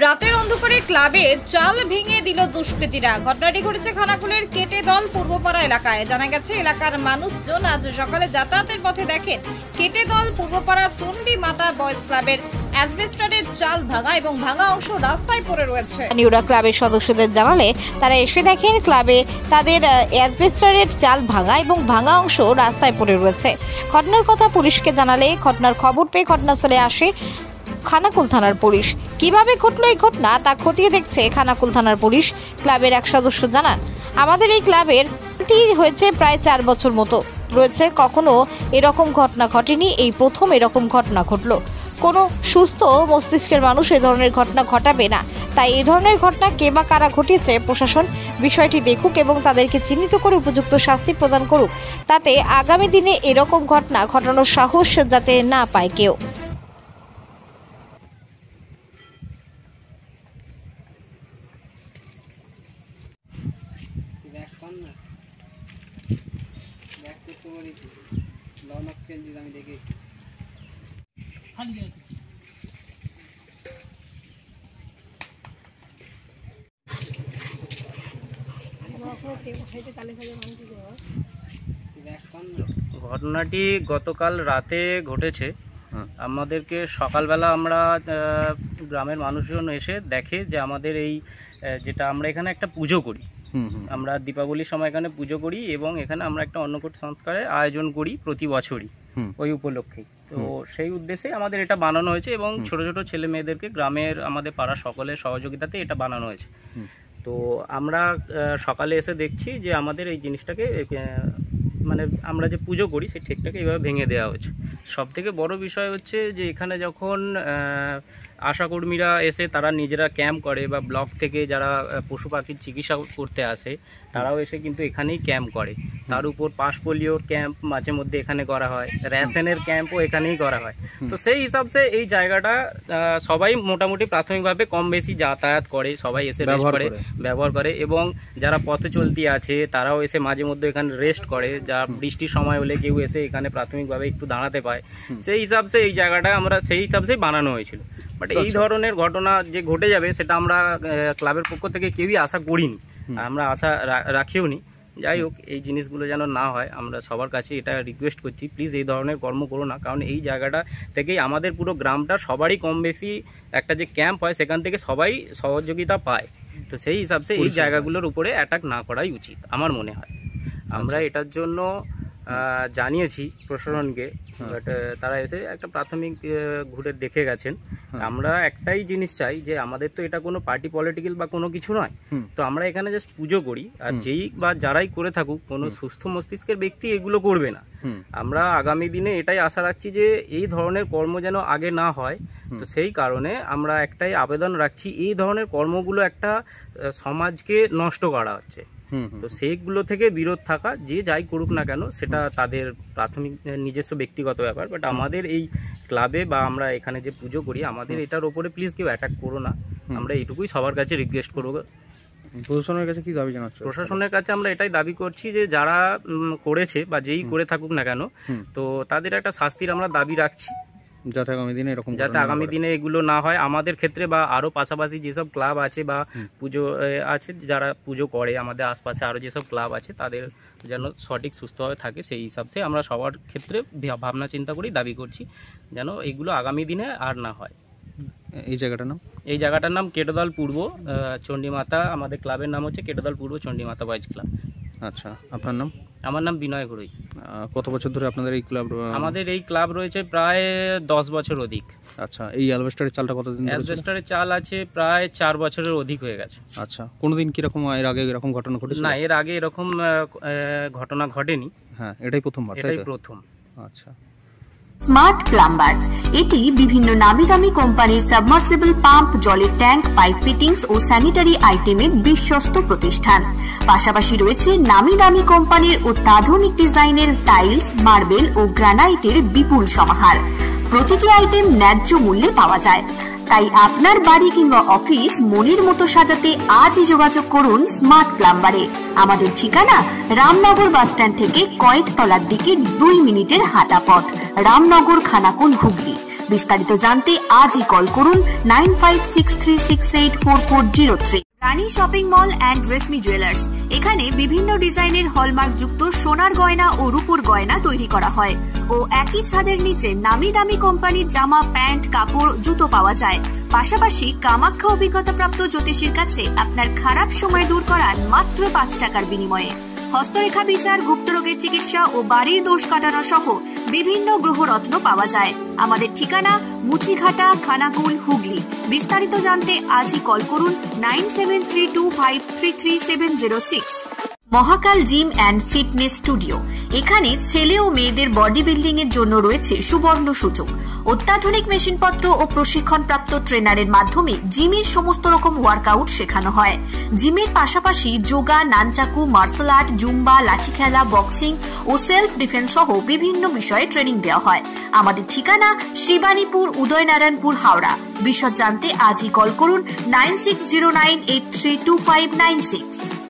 রাতের অন্ধকারে ক্লাবের চাল ভেঙে দিল দুষ্কৃতীরা। ঘটনাটি ঘটেছে খানাকুলের কেটেদল পূর্বপাড়া এলাকায়। জানা গেছে, এলাকার মানুষজন আজ সকালে যাতায়াতের পথে দেখেন কেটেদল পূর্বপাড়া চণ্ডী মাতা বয়েজ ক্লাবের অ্যাসবেস্টরের চাল ভাঙা এবং ভাঙা অংশ রাস্তায় পড়ে রয়েছে। স্থানীয়রা ক্লাবের সদস্যদের জানালে তারা এসে দেখেন ক্লাবে তাদের অ্যাসবেস্টরের চাল ভাঙা এবং ভাঙা অংশ রাস্তায় পড়ে রয়েছে। ঘটনার কথা পুলিশকে জানালে ঘটনার খবর পেয়ে ঘটনাস্থলে আসে খানাকুল থানার পুলিশ। কিভাবে ঘটলো এই ঘটনা তা খতিয়ে দেখছে খানাকুল থানার পুলিশ। ক্লাবের এক সদস্য জানান, আমাদের এই ক্লাবের হয়েছে প্রায় 4 বছর মতো রয়েছে, কখনো এরকম ঘটনা ঘটেনি, এই প্রথম এরকম ঘটনা ঘটলো। কোনো সুস্থ মস্তিষ্কের মানুষ এই ধরনের ঘটনা ঘটাবে না, তাই এই ধরনের ঘটনা কে বা কারা ঘটিয়েছে প্রশাসন বিষয়টি দেখুক এবং তাদেরকে চিহ্নিত করে উপযুক্ত শাস্তি প্রদান করুক, তাতে আগামী দিনে এরকম ঘটনা ঘটানোর সাহস যাতে না পায় কেউ। ঘটনাটি গতকাল রাতে ঘটেছে। আমাদেরকে সকালবেলা আমরা গ্রামের মানুষজন এসে দেখে যে আমাদের এই যেটা আমরা এখানে একটা পুজো করি, আমরা দীপাবলির সময় এখানে পুজো করি এবং এখানে আমরা একটা অন্নকূট সংস্কারের আয়োজন করি প্রতি বছরই ওই উপলক্ষেই। তো সেই উদ্দেশ্যে আমাদের এটা বানানো হয়েছে এবং ছোট ছোট ছেলে মেয়েদেরকে গ্রামের আমাদের পাড়া সকলের সহযোগিতাতে এটা বানানো হয়েছে। তো আমরা সকালে এসে দেখছি যে আমাদের এই জিনিসটাকে মানে আমরা যে পুজো করি সেই ঠিকটাকে এইভাবে ভেঙে দেওয়া হয়েছে। সব থেকে বড় বিষয় হচ্ছে যে এখানে যখন আশাকর্মীরা এসে তারা নিজেরা ক্যাম্প করে বা ব্লক থেকে যারা পশু পাখির চিকিৎসা করতে আসে তারাও এসে কিন্তু এখানেই ক্যাম্প করে। তার উপর পাশ পোলিওর ক্যাম্প মাঝে মধ্যে এখানে করা হয়, রেশনের ক্যাম্পও এখানেই করা হয়। তো সেই হিসাবে এই জায়গাটা সবাই মোটামুটি প্রাথমিকভাবে কম বেশি যাতায়াত করে, সবাই এসে ব্যবহার করে এবং যারা পথে চলতি আছে তারাও এসে মাঝে মধ্যে এখানে রেস্ট করে। যা বৃষ্টির সময় হলে কেউ এসে এখানে প্রাথমিকভাবে একটু দাঁড়াতে পায়, সেই হিসাবে এই জায়গাটা আমরা সেই হিসাবেই বানানো হয়েছিল। বাট এই ধরনের ঘটনা যে ঘটে যাবে সেটা আমরা ক্লাবের পক্ষ থেকে কেউই আশা করিনি, আমরা আশা রাখিও নি। যাই হোক, এই জিনিসগুলো যেন না হয় আমরা সবার কাছে এটা রিকোয়েস্ট করছি, প্লিজ এই ধরনের কর্ম করো না। কারণ এই জায়গাটা থেকেই আমাদের পুরো গ্রামটা সবারই কম বেশি একটা যে ক্যাম্প হয় সেখান থেকে সবাই সহযোগিতা পায়। তো সেই হিসাবে এই জায়গাগুলোর উপরে অ্যাটাক না করাই উচিত আমার মনে হয়। আমরা এটার জন্য জানিয়েছি প্রশাসনকে, বাট তারা এসে একটা প্রাথমিক ঘুরে দেখে গেছেন। আমরা একটাই জিনিস চাই যে আমাদের তো এটা কোনো পার্টি পলিটিক্যাল বা কোনো কিছু নয়, তো আমরা এখানে জাস্ট পুজো করি। আর যেই বা যারাই করে থাকুক কোনো সুস্থ মস্তিষ্কের ব্যক্তি এগুলো করবে না। আমরা আগামী দিনে এটাই আশা রাখছি যে এই ধরনের কর্ম যেন আগে না হয়। তো সেই কারণে আমরা একটাই আবেদন রাখছি, এই ধরনের কর্মগুলো একটা সমাজকে নষ্ট করা হচ্ছে। তো সেইগুলো থেকে বিরত থাকা, যে যাই করুক না কেন সেটা তাদের প্রাথমিক নিজস্ব ব্যক্তিগত ব্যাপার। বাট আমাদের এই ক্লাবে বা আমরা এখানে যে পুজো করি আমাদের এটার ওপরে প্লিজ কেউ অ্যাটাক করো না, আমরা এইটুকুই সবার কাছে রিকোয়েস্ট করবো। প্রশাসনের কাছে কি দাবি জানাচ্ছ? প্রশাসনের কাছে আমরা এটাই দাবি করছি যে যারা করেছে বা যেই করে থাকুক না কেন, তো তাদের একটা শাস্তির আমরা দাবি রাখছি, যাতে আগামী দিনে এগুলো না হয় আমাদের ক্ষেত্রে বা আরো পাশাপাশি যেসব ক্লাব আছে বা পুজো আছে যারা পুজো করে আমাদের আশপাশে আরো যেসব ক্লাব আছে তাদের যেন সঠিক সুস্থভাবে থাকে। সেই হিসাবে আমরা সবার ক্ষেত্রে ভাবনা চিন্তা করি দাবি করছি যেন এগুলো আগামী দিনে আর না হয়। এই জায়গাটার নাম কেটেদল পূর্ব চণ্ডী মাতা, আমাদের ক্লাবের নাম হচ্ছে কেটেদল পূর্ব চণ্ডী মাতা বয়েজ ক্লাব। আচ্ছা, আপনার নাম? আমার নাম বিনয় ঘরুই। কত বছর ধরে আপনাদের এই ক্লাব? আমাদের এই ক্লাব রয়েছে প্রায় 10 বছর অধিক। আচ্ছা, এই অ্যালবেস্টারের চালটা কতদিন? অ্যালবেস্টারের চাল আছে প্রায় 4 বছরের অধিক হয়ে গেছে। আচ্ছা, কোনোদিন কিরকম এর আগে এরকম ঘটনা ঘটেছে? না, এর আগে এরকম ঘটনা ঘটেনি। হ্যাঁ, এটাই প্রথমবার। আচ্ছা। স্মার্ট প্লাম্বার, এটি বিভিন্ন নামি দামি কোম্পানির সাবমার্সিবল পাম্প, জলের ট্যাঙ্ক, পাইপ ফিটিংস ও স্যানিটারি আইটেমের বিশ্বস্ত প্রতিষ্ঠান। পাশাপাশি রয়েছে নামি দামি কোম্পানির অত্যাধুনিক ডিজাইনের টাইলস, মার্বেল ও গ্রানাইটের বিপুল সমাহার। প্রতিটি আইটেম ন্যায্য মূল্যে পাওয়া যায়। তাই আপনার বাড়ি কিংবা অফিস মনের মতো সাজাতে আজই যোগাযোগ করুন স্মার্ট প্লাম্বারে। আমাদের ঠিকানা রামনগর বাসস্ট্যান্ড থেকে কয়েকতলার দিকে 2 মিনিটের হাঁটা পথ, রামনগর, খানাকুল, হুগলি। বিস্তারিত জানতে আজই কল করুন 9563684403। Rani shopping mall and Reshmi jewellers, এখানে বিভিন্ন ডিজাইনের হলমার্ক যুক্ত সোনার গয়না ও রূপোর গয়না তৈরি করা হয় ও একই ছাদের নিচে নামি দামি কোম্পানির জামা, প্যান্ট, কাপড়, জুতো পাওয়া যায়। পাশাপাশি কামাখ্যা অভিজ্ঞতাপ্রাপ্ত জ্যোতিষীর কাছে আপনার খারাপ সময় দূর করান মাত্র 5 টাকার বিনিময়ে। হস্তরেখা বিচার, গুপ্তরোগের চিকিৎসা ও বাড়ির দোষ কাটানো সহ বিভিন্ন গ্রহরত্ন পাওয়া যায়। আমাদের ঠিকানা মুচিঘাটা, খানাকুল, হুগলি। বিস্তারিত জানতে আজই কল করুন 9732533706। মহাকাল জিম অ্যান্ড ফিটনেস স্টুডিও, এখানে ছেলে ও মেয়েদের বডি বিল্ডিং এর জন্য রয়েছে সুবর্ণ সুযোগ। অত্যাধুনিক মেশিনপত্র ও প্রশিক্ষণপ্রাপ্ত ট্রেনারের মাধ্যমে জিমের সমস্ত রকম ওয়ার্কআউট শেখানো হয়। জিমের পাশাপাশি yoga, nunchaku, martial art, zumba, লাঠি খেলা, বক্সিং ও সেলফ ডিফেন্স সহ বিভিন্ন বিষয়ে ট্রেনিং দেওয়া হয়। আমাদের ঠিকানা শিবানীপুর, উদয়নারায়ণপুর, হাওড়া। বিশদ জানতে আজই কল করুন 9609832596।